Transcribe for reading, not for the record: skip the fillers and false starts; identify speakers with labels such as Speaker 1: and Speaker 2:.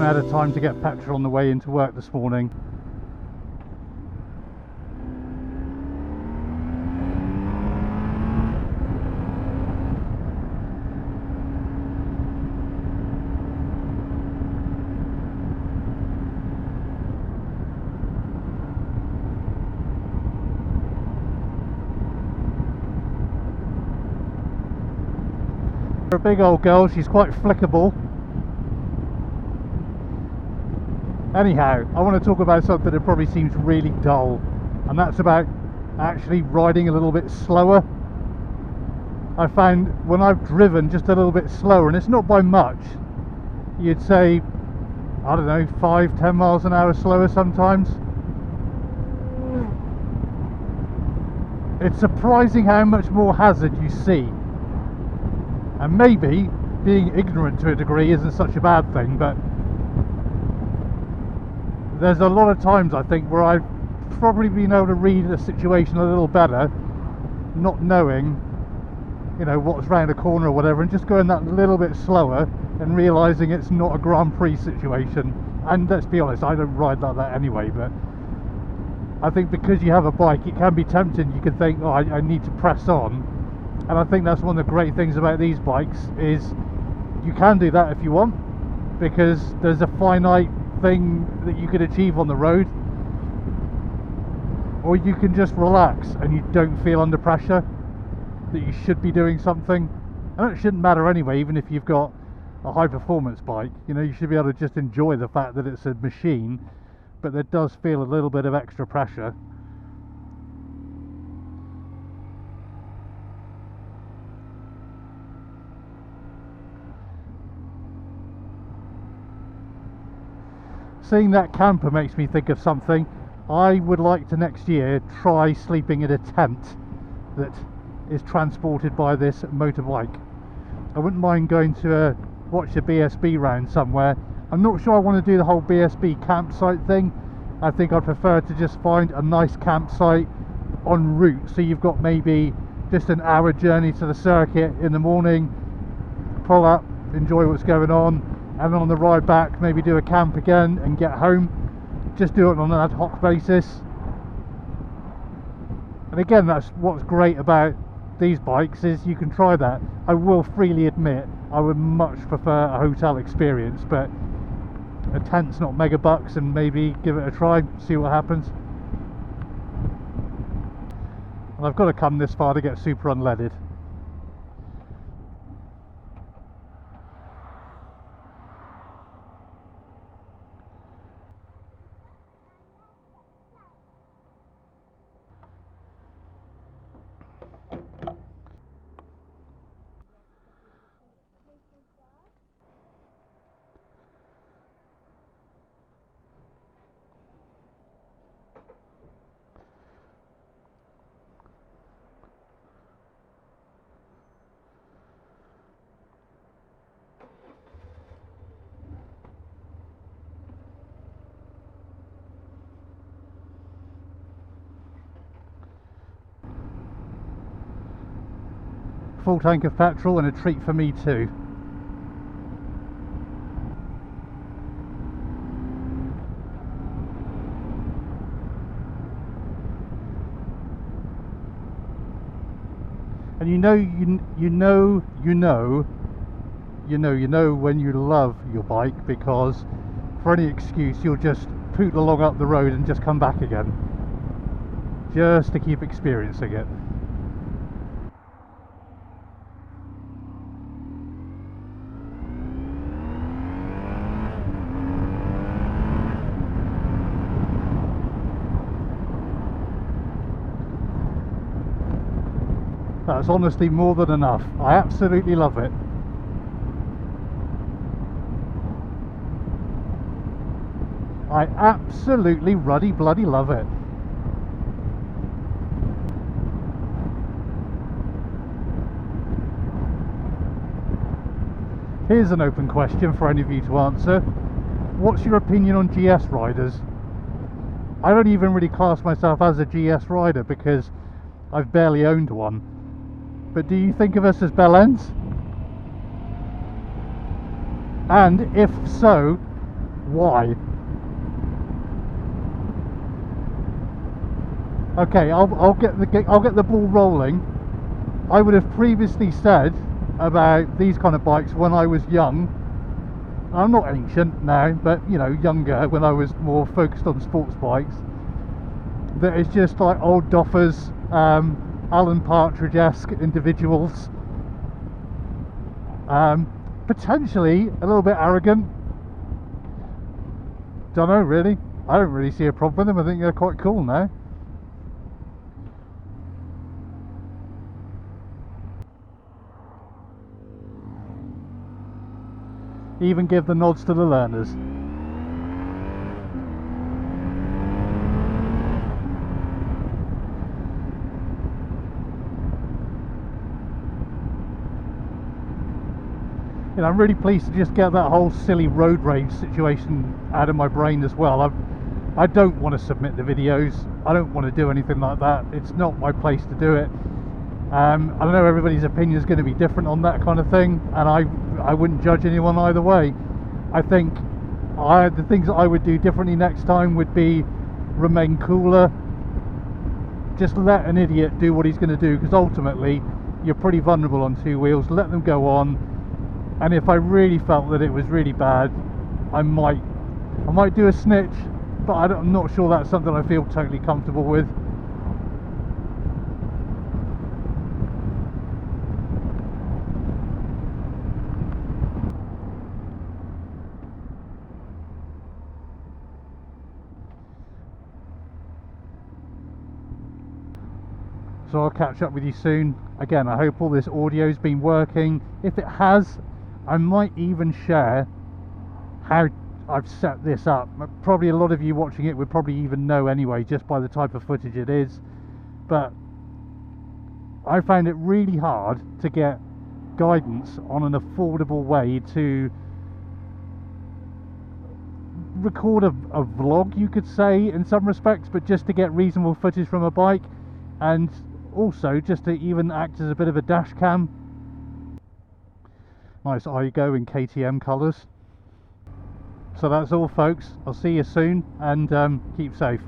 Speaker 1: out of time to get petrol on the way into work this morning. For a big old girl, she's quite flickable. Anyhow, I want to talk about something that probably seems really dull, and that's about actually riding a little bit slower. I found when I've driven just a little bit slower, and it's not by much, you'd say, I don't know, 5-10 miles an hour slower sometimes. It's surprising how much more hazard you see. And maybe being ignorant to a degree isn't such a bad thing, but there's a lot of times I think where I've probably been able to read a situation a little better, not knowing, you know, what's round a corner or whatever, and just going that little bit slower and realising it's not a Grand Prix situation. And let's be honest, I don't ride like that anyway, but I think because you have a bike, it can be tempting. You can think, oh, I need to press on. And I think that's one of the great things about these bikes, is you can do that if you want, because there's a finite thing that you could achieve on the road, or you can just relax and you don't feel under pressure that you should be doing something. And it shouldn't matter anyway, even if you've got a high performance bike, you know, you should be able to just enjoy the fact that it's a machine, but there does feel a little bit of extra pressure. Seeing that camper makes me think of something. I would like to next year try sleeping in a tent that is transported by this motorbike. I wouldn't mind going to watch a BSB round somewhere. I'm not sure I want to do the whole BSB campsite thing. I think I'd prefer to just find a nice campsite en route, so you've got maybe just an hour journey to the circuit in the morning, pull up, enjoy what's going on, and then on the ride back maybe do a camp again and get home. Just do it on an ad hoc basis. And again, that's what's great about these bikes, is you can try that. I will freely admit I would much prefer a hotel experience, but a tent's not mega bucks, and maybe give it a try, see what happens. And I've got to come this far to get super unleaded. Full tank of petrol and a treat for me too. And you know when you love your bike, because for any excuse you'll just poot along up the road and just come back again, just to keep experiencing it. That's honestly more than enough. I absolutely love it. I absolutely ruddy bloody love it. Here's an open question for any of you to answer. What's your opinion on GS riders? I don't even really class myself as a GS rider because I've barely owned one. But do you think of us as bell ends? And if so, Why? Okay, I'll get the ball rolling. I would have previously said about these kind of bikes when I was young. I'm not ancient now, but you know, younger, when I was more focused on sports bikes, that it's just like old doffers, Alan Partridge-esque individuals, potentially a little bit arrogant. Don't know really. I don't really see a problem with them. I think they're quite cool now. Even give the nods to the learners. You know, I'm really pleased to just get that whole silly road rage situation out of my brain as well. I don't want to submit the videos. I don't want to do anything like that. It's not my place to do it. I know everybody's opinion is going to be different on that kind of thing, and I wouldn't judge anyone either way. I think the things that I would do differently next time would be remain cooler. Just let an idiot do what he's going to do, because ultimately you're pretty vulnerable on two wheels. Let them go on, and if I really felt that it was really bad, I might do a snitch, but I'm not sure that's something I feel totally comfortable with. So I'll catch up with you soon. Again, I hope all this audio's been working. If it has, I might even share how I've set this up. Probably a lot of you watching it would probably even know anyway, just by the type of footage it is. But I found it really hard to get guidance on an affordable way to record a vlog, you could say, in some respects, but just to get reasonable footage from a bike, and also just to even act as a bit of a dash cam. Nice Igo in KTM colours. So that's all folks, I'll see you soon, and keep safe.